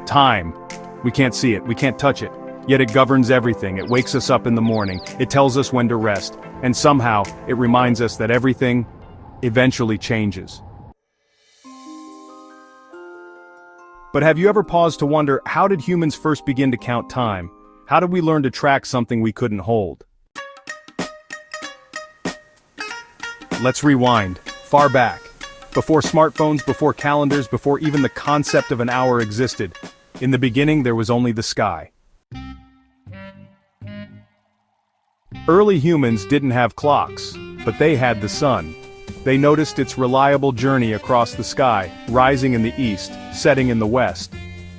Time. We can't see it, we can't touch it. Yet it governs everything. It wakes us up in the morning. It tells us when to rest. And somehow, it reminds us that everything eventually changes. But have you ever paused to wonder, how did humans first begin to count time? How did we learn to track something we couldn't hold? Let's rewind, far back. Before smartphones, before calendars, before even the concept of an hour existed. In the beginning, there was only the sky. Early humans didn't have clocks, but they had the sun. They noticed its reliable journey across the sky, rising in the east, setting in the west.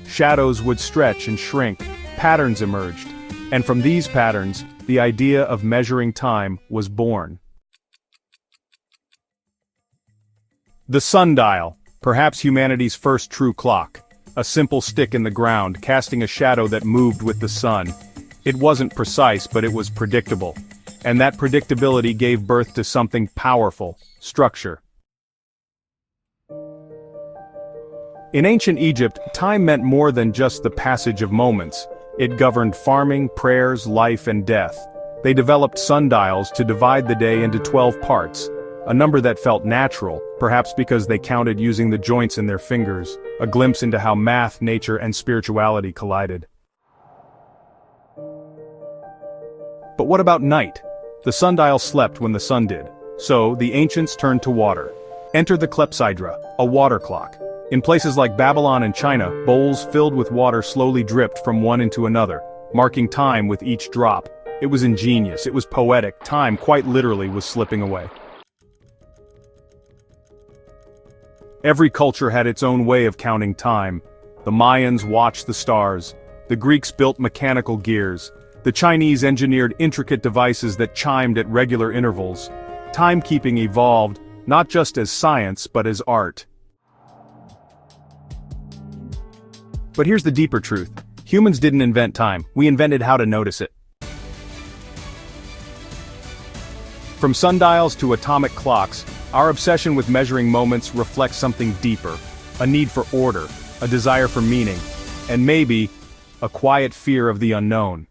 Shadows would stretch and shrink, patterns emerged, and from these patterns, the idea of measuring time was born. The sundial, perhaps humanity's first true clock. A simple stick in the ground, casting a shadow that moved with the sun. It wasn't precise, but it was predictable. And that predictability gave birth to something powerful: structure. In ancient Egypt, time meant more than just the passage of moments. It governed farming, prayers, life, and death. They developed sundials to divide the day into 12 parts. A number that felt natural, perhaps because they counted using the joints in their fingers, a glimpse into how math, nature, and spirituality collided. But what about night? The sundial slept when the sun did. So, the ancients turned to water. Enter the clepsydra, a water clock. In places like Babylon and China, bowls filled with water slowly dripped from one into another, marking time with each drop. It was ingenious, it was poetic, time quite literally was slipping away. Every culture had its own way of counting time. The Mayans watched the stars. The Greeks built mechanical gears. The Chinese engineered intricate devices that chimed at regular intervals. Timekeeping evolved, not just as science, but as art. But here's the deeper truth. Humans didn't invent time, we invented how to notice it. From sundials to atomic clocks, our obsession with measuring moments reflects something deeper. A need for order, a desire for meaning, and maybe, a quiet fear of the unknown.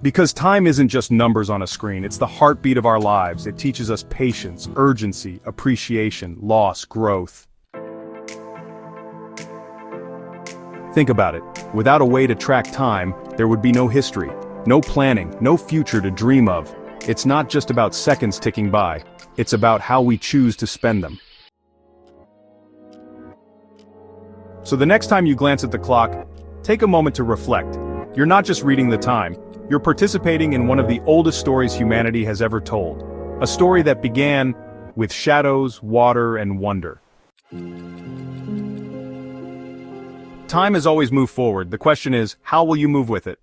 Because time isn't just numbers on a screen, it's the heartbeat of our lives. It teaches us patience, urgency, appreciation, loss, growth. Think about it. Without a way to track time, there would be no history, no planning, no future to dream of. It's not just about seconds ticking by, it's about how we choose to spend them. So the next time you glance at the clock, take a moment to reflect. You're not just reading the time, you're participating in one of the oldest stories humanity has ever told. A story that began with shadows, water, and wonder. Time has always moved forward. The question is, how will you move with it?